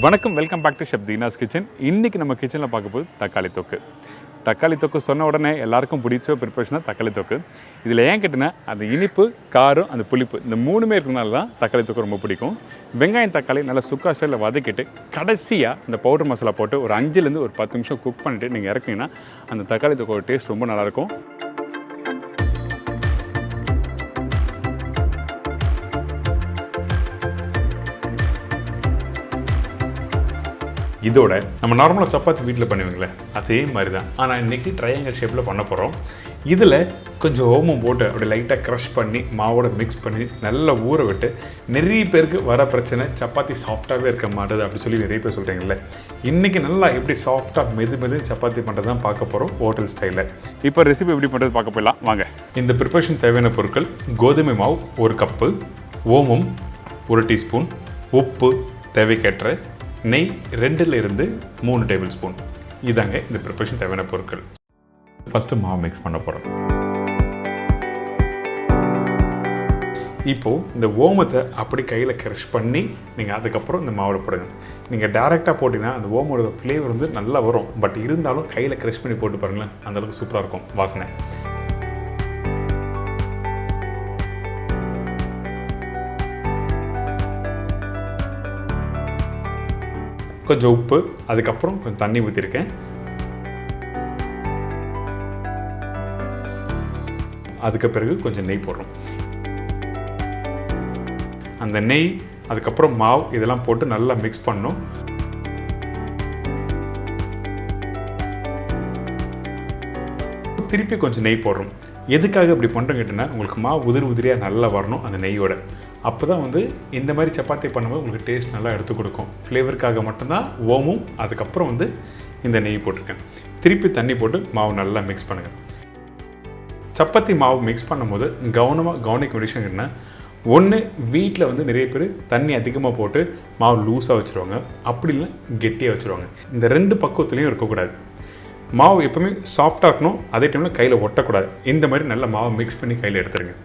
வணக்கம், welcome back to chef Deena's kitchen. இன்றைக்கி நம்ம கிச்சனில் பார்க்க போது தக்காளி தொக்கு. தக்காளி தொக்கு சொன்ன உடனே எல்லாருக்கும் பிடிச்ச ப்ரிப்பரேஷன் தான் தக்காளி தொக்கு. இதில் ஏன் கேட்டினா அந்த இனிப்பு, காரம், அந்த புளிப்பு இந்த மூணுமே இருக்கிறனால தான் தக்காளி தொக்கு ரொம்ப பிடிக்கும். வெங்காயம் தக்காளி நல்லா சுக்கா ஸ்டைலில் வதக்கிட்டு கடைசியாக இந்த பவுடர் மசாலா போட்டு ஒரு 5லேருந்து ஒரு 10 நிமிஷம் குக் பண்ணிவிட்டு நீங்கள் இறக்குனீங்கன்னா அந்த தக்காளி தொக்கோட டேஸ்ட் ரொம்ப நல்லாயிருக்கும். இதோட நம்ம நார்மலாக சப்பாத்தி வீட்டில் பண்ணுவீங்களே அதே மாதிரி தான், ஆனால் இன்றைக்கி ட்ரையாங்கல் ஷேப்பில் பண்ண போகிறோம். இதில் கொஞ்சம் ஓமம் போட்டு அப்படி லைட்டாக க்ரஷ் பண்ணி மாவோட மிக்ஸ் பண்ணி நல்லா ஊற விட்டு, நிறைய பேருக்கு வர பிரச்சனை சப்பாத்தி சாஃப்டாகவே இருக்க மாட்டுது அப்படி சொல்லி நிறைய பேர் சொல்கிறீங்களே. இன்றைக்கி நல்லா எப்படி சாஃப்டாக மெது சப்பாத்தி பண்ணுறது தான் பார்க்க போகிறோம் ஹோட்டல் ஸ்டைலில். இப்போ ரெசிபி எப்படி பண்ணுறது பார்க்க போயிடலாம் வாங்க. இந்த ப்ரிப்பரேஷன் தேவையான பொருட்கள்: கோதுமை மாவு 1 கப்பு, ஓமம் 1 டீஸ்பூன், உப்பு தேவைக்கேற்ற, நெய் 2லிருந்து 3 டேபிள் ஸ்பூன். இதாங்க இந்த ப்ரிப்பரேஷன் தேவையான பொருட்கள். ஃபஸ்ட்டு மாவு மிக்ஸ் பண்ண போகிறோம். இப்போது இந்த ஓமத்தை அப்படி கையில் க்ரஷ் பண்ணி நீங்கள் அதுக்கப்புறம் இந்த மாவில் போடுங்க. நீங்கள் டேரெக்டாக போட்டிங்கன்னா அந்த ஓமோட ஃப்ளேவர் வந்து நல்லா வரும். பட் இருந்தாலும் கையில் க்ரஷ் பண்ணி போட்டு பாருங்களேன், அந்தளவுக்கு சூப்பராக இருக்கும் வாசனை. கொஞ்சம் உப்பு, அதுக்கப்புறம் கொஞ்சம் தண்ணி ஊற்றிருக்கேன். அதுக்கு பிறகு கொஞ்சம் நெய் போடுறோம். அந்த நெய், அதுக்கப்புறம் மாவு இதெல்லாம் போட்டு நல்லா மிக்ஸ் பண்ணணும். திருப்பி கொஞ்சம் நெய் போடுறோம். எதுக்காக இப்படி பண்ணுறோம் கேட்டிங்கன்னா, உங்களுக்கு மாவு உதிரியாக நல்லா வரணும் அந்த நெய்யோட. அப்போ தான் வந்து இந்த மாதிரி சப்பாத்தி பண்ணும்போது உங்களுக்கு டேஸ்ட் நல்லா எடுத்து கொடுக்கும். ஃப்ளேவருக்காக மட்டும்தான் ஓமும் அதுக்கப்புறம் வந்து இந்த நெய் போட்டிருக்கேன். திருப்பி தண்ணி போட்டு மாவு நல்லா மிக்ஸ் பண்ணுங்கள். சப்பாத்தி மாவு மிக்ஸ் பண்ணும்போது கவனிக்க விஷயம் என்ன, ஒன்று வீட்டில் வந்து நிறைய பேர் தண்ணி அதிகமாக போட்டு மாவு லூஸாக வச்சுருவாங்க, அப்படி இல்லை கெட்டியாக வச்சுருவாங்க. இந்த 2 பக்குவத்துலேயும் இருக்கக்கூடாது. மாவு எப்போவுமே சாஃப்டாக இருக்கணும், அதே டைமில் கையில் ஒட்டக்கூடாது. இந்த மாதிரி நல்லா மாவு மிக்ஸ் பண்ணி கையில் எடுத்துருங்க.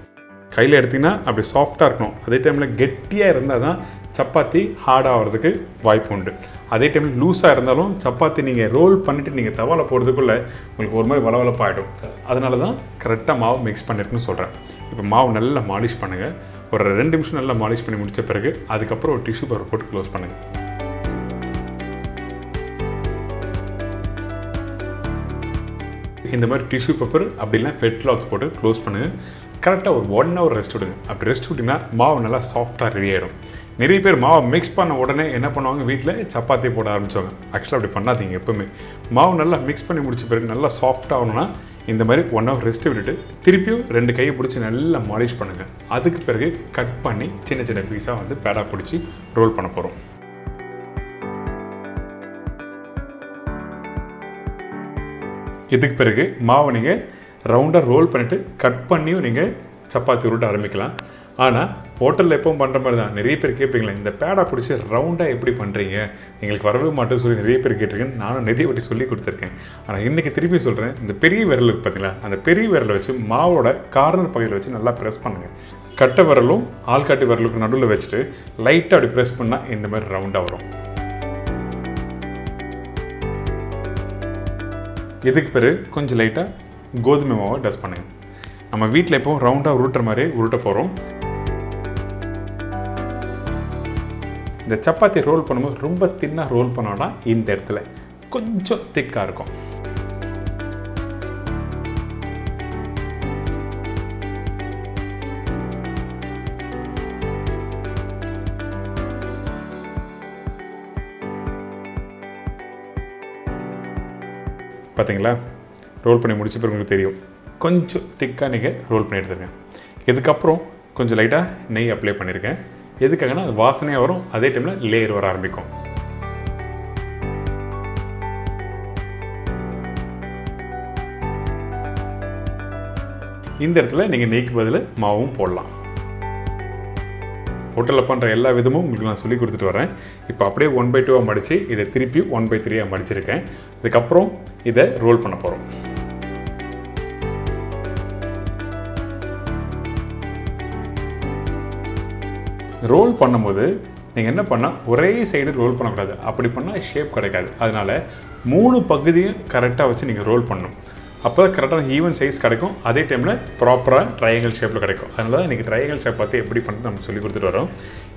கையில் எடுத்திங்கன்னா அப்படி சாஃப்டாக இருக்கணும். அதே டைமில் கெட்டியாக இருந்தால் தான் சப்பாத்தி ஹார்டாக ஆகிறதுக்கு வாய்ப்பு உண்டு. அதே டைமில் லூஸாக இருந்தாலும் சப்பாத்தி நீங்கள் ரோல் பண்ணிவிட்டு நீங்கள் தவாவில் போடுறதுக்குள்ளே உங்களுக்கு ஒரு மாதிரி வளவளப்பாகிடும். அதனால தான் கரெக்டாக மாவு மிக்ஸ் பண்ணியிருக்குன்னு சொல்கிறேன். இப்போ மாவு நல்லா மாலிஷ் பண்ணுங்கள். ஒரு 2 நிமிஷம் நல்லா மாலிஷ் பண்ணி முடித்த பிறகு அதுக்கப்புறம் ஒரு டிஷ்யூ பேப்பர் போட்டு க்ளோஸ் பண்ணுங்கள். இந்த மாதிரி டிஷ்யூ பேப்பர் அப்படிலாம் வெட் கிளாத் போட்டு க்ளோஸ் பண்ணுங்கள். கரெக்டாக ஒரு 1 hour ரெஸ்ட் விடுங்க. அப்படி ரெஸ்ட் விட்டிங்கன்னா மாவு நல்லா சாஃப்டாக ரெடி ஆகிடும். நிறைய பேர் மாவை மிக்ஸ் பண்ண உடனே என்ன பண்ணுவாங்க, வீட்டில் சப்பாத்தி போட ஆரம்பிச்சுவாங்க. ஆக்சுவலாக அப்படி பண்ணாதீங்க. எப்போவுமே மாவு நல்லா மிக்ஸ் பண்ணி முடிச்ச பிறகு நல்லா சாஃப்டாகணும்னா இந்த மாதிரி 1 hour ரெஸ்ட் விட்டுட்டு திருப்பியும் 2 கையை பிடிச்சி நல்லா மாலிஷ் பண்ணுங்கள். அதுக்கு பிறகு கட் பண்ணி சின்ன பீஸாக வந்து பேடாக பிடிச்சி ரோல் பண்ண போகிறோம். இதுக்கு பிறகு மாவை நீங்கள் ரவுண்டாக ரோல் பண்ணிவிட்டு கட் பண்ணியும் நீங்கள் சப்பாத்தி உருட்ட ஆரம்பிக்கலாம். ஆனால் ஹோட்டலில் எப்பவும் பண்ணுற மாதிரி தான். நிறைய பேர் கேட்பீங்களா, இந்த பேடா பிடிச்சி ரவுண்டாக எப்படி பண்ணுறீங்க, எங்களுக்கு வரவே மாட்டேன்னு சொல்லி நிறைய பேர் கேட்டிருக்கேன். நானும் நிறைய வாட்டி சொல்லி கொடுத்துருக்கேன். ஆனால் இன்றைக்கி திருப்பி சொல்கிறேன், இந்த பெரிய விரல் இருக்குது பார்த்தீங்களா, அந்த பெரிய விரலை வச்சு மாவோட கார்னர் பகுதியில் வச்சு நல்லா ப்ரெஸ் பண்ணுங்கள். கட்டை விரலும் ஆள்காட்டி விரலுக்கு நடுவில் வச்சுட்டு லைட்டாக அப்படி ப்ரெஸ் பண்ணால் இந்த மாதிரி ரவுண்டாக வரும். இதுக்கு பிறகு கொஞ்சம் லைட்டாக கோதுமை மாவை டஸ்ட் பண்ணுங்கள். நம்ம வீட்டில் எப்போ ரவுண்டாக உருட்டுற மாதிரி உருட்ட போகிறோம். இந்த சப்பாத்தி ரோல் பண்ணும்போது ரொம்ப தின்னாக ரோல் பண்ணோன்னா இந்த இடத்துல கொஞ்சம் திக்காக இருக்கும். பார்த்தீங்களா, ரோல் பண்ணி முடிச்ச பிறகு உங்களுக்கு தெரியும் கொஞ்சம் திக்காக நீங்கள் ரோல் பண்ணி எடுத்துருங்க. இதுக்கப்புறம் கொஞ்சம் லைட்டாக நெய் அப்ளை பண்ணியிருக்கேன். எதுக்காகனா அது வாசனையாக வரும், அதே டைமில் லேயர் வர ஆரம்பிக்கும். இந்த இடத்துல நீங்கள் நெய்க்கு பதில் மாவும் போடலாம். ஹோட்டலில் பண்ணுற எல்லா விதமும் உங்களுக்கு நான் சொல்லி கொடுத்துட்டு வரேன். இப்போ அப்படியே 1/2 மடித்து இதை திருப்பி 1/3 மடிச்சிருக்கேன். இதுக்கப்புறம் இதை ரோல் பண்ண போகிறோம். ரோல் பண்ணும்போது நீங்கள் என்ன பண்ணால் ஒரே சைடு ரோல் பண்ணக்கூடாது. அப்படி பண்ணால் ஷேப் கிடைக்காது. அதனால் 3 பகுதியும் கரெக்டாக வச்சு நீங்கள் ரோல் பண்ணணும். அப்போ தான் கரெக்டான ஈவன் சைஸ் கிடைக்கும். அதே டைமில் ப்ராப்பராக ட்ரையாங்கிள் ஷேப்பில் கிடைக்கும். அதனால தான் இன்றைக்கி ட்ரையாங்கிள் ஷேப் பார்த்து எப்படி பண்ணுறது நம்ம சொல்லி கொடுத்துட்டு வரோம்.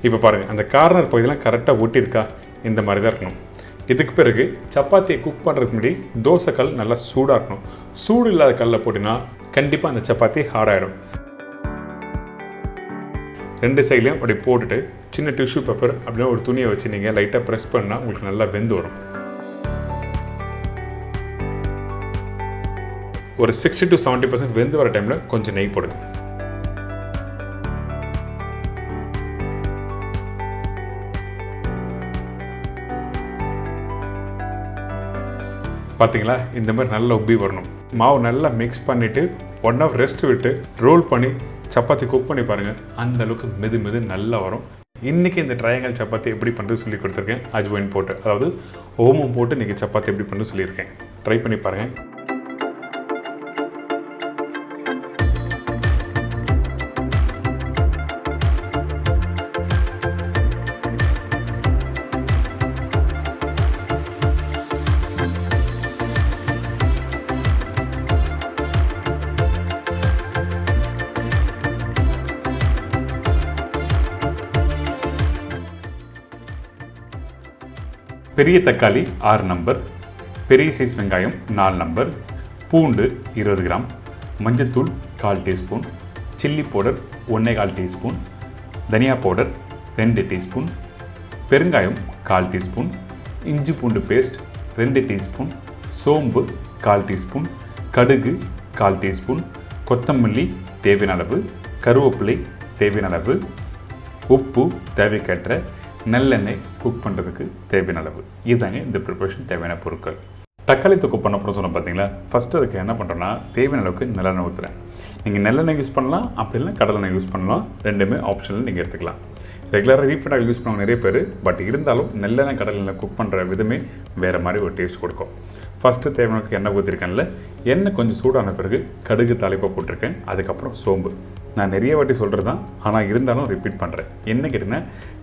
இப்போ பாருங்கள், அந்த கார்னர் பகுதியெலாம் கரெக்டாக ஒட்டியிருக்கா, இந்த மாதிரி தான் இருக்கணும். இதுக்கு பிறகு சப்பாத்தியை குக் பண்ணுறதுக்கு முன்னாடி தோசை கல் நல்லா சூடாக இருக்கணும். சூடு இல்லாத கல்லில் போட்டிங்கன்னா கண்டிப்பாக அந்த சப்பாத்தி ஹார்டாகிடும். 2 சைட்லையும் அப்படி போட்டுட்டு சின்ன டிஷ்யூ பேப்பர் அப்படின்னா ஒரு துணியை வச்சு நீங்கள் லைட்டாக ப்ரெஸ் பண்ணால் உங்களுக்கு நல்லா வெந்து வரும். ஒரு 60 to 70% வெந்து வர டைமில் கொஞ்சம் நெய் போடுங்க. பார்த்தீங்களா, இந்த மாதிரி நல்லா உப்பி வரணும். மாவு நல்லா மிக்ஸ் பண்ணிவிட்டு 1 hour ரெஸ்ட் விட்டு ரோல் பண்ணி சப்பாத்தி குக் பண்ணி பாருங்கள். அந்த அளவுக்கு மெது நல்லா வரும். இன்றைக்கி இந்த ட்ரையாங்கிள் சப்பாத்தி எப்படி பண்ணுறது சொல்லி கொடுத்துருக்கேன். அஜ்வைன் போட்டு, அதாவது ஓமம் போட்டு இன்றைக்கி சப்பாத்தி எப்படி பண்ணுறது சொல்லியிருக்கேன். ட்ரை பண்ணி பாருங்கள். பெரிய தக்காளி 6 நம்பர், பெரிய சைஸ் வெங்காயம் 4 நம்பர், பூண்டு 20 கிராம், மஞ்சத்தூள் 1/4 டீஸ்பூன், சில்லி பவுடர் 1/4 டீஸ்பூன், தனியா பவுடர் 2 டீஸ்பூன், பெருங்காயம் 1/4 டீஸ்பூன், இஞ்சி பூண்டு பேஸ்ட் 2 டீஸ்பூன், சோம்பு 1/4 டீஸ்பூன், கடுகு 1/4 டீஸ்பூன், கொத்தமல்லி தேவையான அளவு, கருவேப்பிலை தேவையான அளவு, உப்பு தேவைக்கேற்ற, நல்லெண்ணெய் குக் பண்ணுறதுக்கு தேவையான அளவு. இதுதாங்க இந்த ப்ரிப்பரேஷன் தேவையான பொருட்கள். தக்காளி தொக்கு பண்ண போகிற சொன்ன பார்த்தீங்களா, ஃபஸ்ட்டு அதுக்கு என்ன பண்ணுறோன்னா தேவையான அளவுக்கு நல்லெண்ணெய் ஊற்றுறேன். நீங்கள் நல்லெண்ணெய் யூஸ் பண்ணலாம், அப்படி இல்லைனா கடலெண்ணெய் யூஸ் பண்ணலாம். ரெண்டுமே ஆப்ஷனில் நீங்கள் எடுத்துக்கலாம். ரெகுலராக ரீஃபைண்ட் ஆயில் யூஸ் பண்ணுவாங்க நிறைய பேர். பட் இருந்தாலும் நல்லெண்ணெய் கடலெண்ணெய் குக் பண்ணுற விதமே வேறு மாதிரி ஒரு டேஸ்ட் கொடுக்கும். ஃபஸ்ட்டு தேவையான எண்ணெய் ஊற்றிருக்கேன்ல, எண்ணெய் கொஞ்சம் சூடான பிறகு கடுகு தாளிப்பாக போட்டிருக்கேன். அதுக்கப்புறம் சோம்பு. நான் நிறைய வாட்டி சொல்கிறது தான், ஆனால் இருந்தாலும் ரிப்பீட் பண்ணுறேன். என்ன கேட்டிங்கன்னா,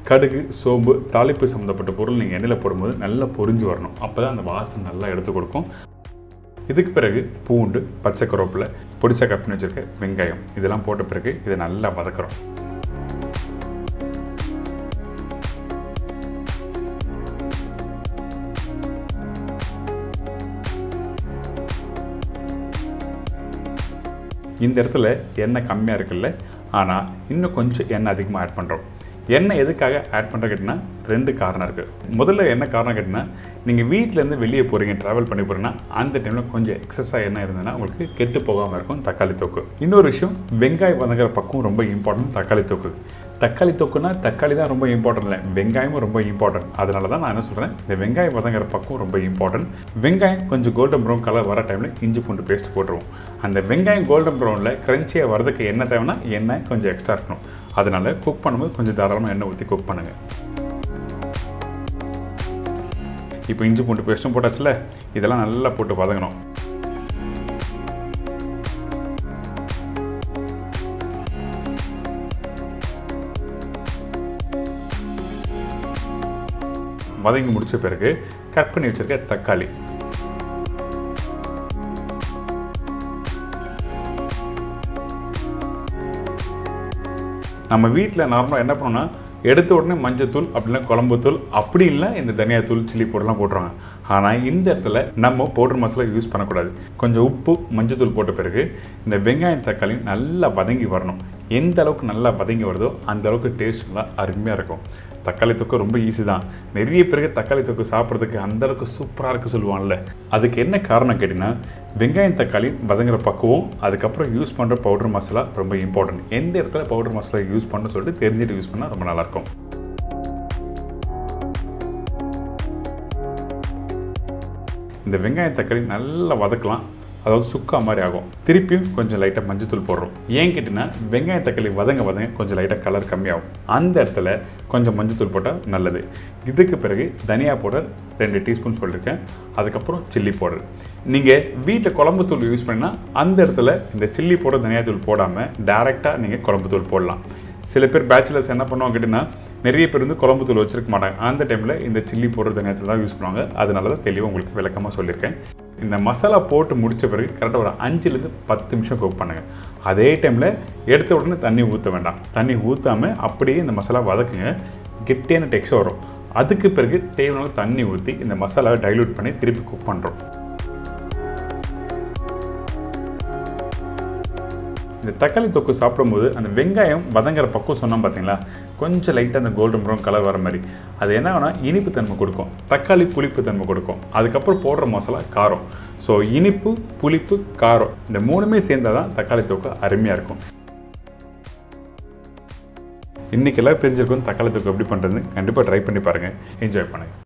கடுகு சோம்பு தாளிப்பு சம்மந்தப்பட்ட பொருள் நீங்கள் எண்ணெயில் போடும்போது நல்லா பொரிஞ்சு வரணும். அப்போ தான் அந்த வாசனை நல்லா எடுத்து கொடுக்கும். இதுக்கு பிறகு பூண்டு, பச்சை கருவேப்பிலை, பொடிசா கட் பண்ணி வச்சுருக்க வெங்காயம் இதெல்லாம் போட்ட பிறகு இதை நல்லா வதக்குறோம். இந்த இடத்துல எண்ணெய் கம்மியாக இருக்குல்ல, ஆனால் இன்னும் கொஞ்சம் எண்ணெய் அதிகமாக ஆட் பண்ணுறோம். எண்ணெய் எதுக்காக ஆட் பண்ணுற கேட்டிங்கன்னா 2 காரணம் இருக்குது. முதல்ல என்ன காரணம் கேட்டிங்கன்னா, நீங்கள் வீட்டிலேருந்து வெளியே போகிறீங்க, ட்ராவல் பண்ணி போகிறீங்கன்னா அந்த டைமில் கொஞ்சம் எக்ஸஸாக எண்ணெய் இருந்ததுன்னா உங்களுக்கு கெட்டு போகாமல் இருக்கும் தக்காளி தொக்கு. இன்னொரு விஷயம், வெங்காயம் வதங்குற பக்கம் ரொம்ப இம்பார்ட்டன்ட் தக்காளி தொக்கு. தக்காளி தொக்குன்னா தக்காளி தான் ரொம்ப இம்பார்ட்டன்ட் இல்லை, வெங்காயமும் ரொம்ப இம்பார்ட்டன்ட். அதனால தான் நான் என்ன சொல்கிறேன், இந்த வெங்காயம் வதங்குற பக்கம் ரொம்ப இம்பார்ட்டன்ட். வெங்காயம் கொஞ்சம் கோல்டன் ப்ரௌன் கலர் வர டைமில் இஞ்சி பூண்டு பேஸ்ட் போட்டுருவோம். அந்த வெங்காயம் கோல்டன் ப்ரௌனில் க்ரன்ச்சியாக வரதுக்கு என்ன தேவைன்னா எண்ணெய் கொஞ்சம் எக்ஸ்ட்ரா இருக்கணும். அதனால் குக் பண்ணும்போது கொஞ்சம் தாராளமாக எண்ணெய் ஊற்றி குக் பண்ணுங்கள். இப்போ இஞ்சி பூண்டு பேஸ்ட்டும் போட்டாச்சுல, இதெல்லாம் நல்லா போட்டு வதங்கணும். வதங்கி முடிச்ச பிறகு கட் பண்ணி வச்சிருக்க தக்காளி, நம்ம வீட்டில் நார்மலாக என்ன பண்ணோம்னா எடுத்த உடனே மஞ்சத்தூள் அப்படின்னா குழம்புத்தூள், அப்படி இல்லை இந்த தனியாத்தூள் சில்லி பவுடர்லாம் போட்டுருவாங்க. ஆனால் இந்த இடத்துல நம்ம பவுடர் மசாலா யூஸ் பண்ணக்கூடாது. கொஞ்சம் உப்பு மஞ்சத்தூள் போட்ட பிறகு இந்த வெங்காயம் தக்காளி நல்லா வதங்கி வரணும். எந்த அளவுக்கு நல்லா வதங்கி வருதோ அந்த அளவுக்கு டேஸ்ட் நல்லா அருமையாக இருக்கும். தக்காளி தொக்கு ரொம்ப ஈஸி தான். நிறைய பேருக்கு தக்காளி தொக்கு சாப்பிட்றதுக்கு அந்தளவுக்கு சூப்பராக இருக்குது சொல்லுவாங்கள்ல. அதுக்கு என்ன காரணம் கேட்டிங்கன்னா, வெங்காயம் தக்காளி வதங்குற பக்குவம், அதுக்கப்புறம் யூஸ் பண்ணுற பவுடர் மசாலா ரொம்ப இம்பார்ட்டன்ட். எந்த இடத்துல பவுடர் மசாலா யூஸ் பண்ண சொல்லிட்டு தெரிஞ்சுட்டு யூஸ் பண்ணால் ரொம்ப நல்லாயிருக்கும். இந்த வெங்காயம் தக்காளி நல்லா வதக்கலாம், அதாவது சுக்கா மாதிரி ஆகும். திருப்பியும் கொஞ்சம் லைட்டாக மஞ்சத்தூள் போடுறோம். ஏன் கேட்டிங்கன்னா, வெங்காய தக்காளி வதங்க கொஞ்சம் லைட்டாக கலர் கம்மியாகும். அந்த இடத்துல கொஞ்சம் மஞ்சத்தூள் போட்டால் நல்லது. இதுக்கு பிறகு தனியா பவுடர் 2 டீஸ்பூன் சொல்லியிருக்கேன். அதுக்கப்புறம் சில்லி பவுடர். நீங்கள் வீட்டில் குழம்பு தூள் யூஸ் பண்ணால் அந்த இடத்துல இந்த சில்லி பவுடர் தனியா தூள் போடாமல் டேரெக்டாக நீங்கள் குழம்பு தூள் போடலாம். சில பேர் பேச்சுலர்ஸ் என்ன பண்ணுவாங்க கேட்டிங்கன்னா, நிறைய பேர் வந்து குழம்பு தூள் வச்சிருக்க மாட்டாங்க. அந்த டைமில் இந்த சில்லி பவுடர் தனியாத்தில் தான் யூஸ் பண்ணுவாங்க. அதனால தான் தெளிவாக உங்களுக்கு விளக்கமாக சொல்லியிருக்கேன். இந்த மசாலா போட்டு முடித்த பிறகு கரெக்டாக ஒரு 5லேருந்து 10 நிமிஷம் குக் பண்ணுங்கள். அதே டைமில் எடுத்த உடனே தண்ணி ஊற்ற வேண்டாம். தண்ணி ஊற்றாமல் அப்படியே இந்த மசாலா வதக்குங்க. கெட்டியான டெக்ஸ்சர் வரும். அதுக்கு பிறகு தேவையான தண்ணி ஊற்றி இந்த மசாலாவை டைல்யூட் பண்ணி திருப்பி குக் பண்ணுறோம். இந்த தக்காளி தொக்கு சாப்பிடும்போது அந்த வெங்காயம் வதங்குற பக்கம் சொன்னோம் பார்த்தீங்களா, கொஞ்சம் லைட்டாக அந்த கோல்டன் ப்ரௌன் கலர் வர மாதிரி, அது என்னன்னா இனிப்பு தன்மை கொடுக்கும், தக்காளி புளிப்பு தன்மை கொடுக்கும். அதுக்கப்புறம் போடுற மசாலா காரம். ஸோ இனிப்பு, புளிப்பு, காரம் இந்த 3மே சேர்ந்தால் தான் தக்காளி தொக்கு அருமையாக இருக்கும். இன்றைக்கி எல்லாம் தெரிஞ்சிருக்கும் தக்காளி தொக்கு எப்படி பண்ணுறதுன்னு. கண்டிப்பாக ட்ரை பண்ணி பாருங்கள், என்ஜாய் பண்ணுங்கள்.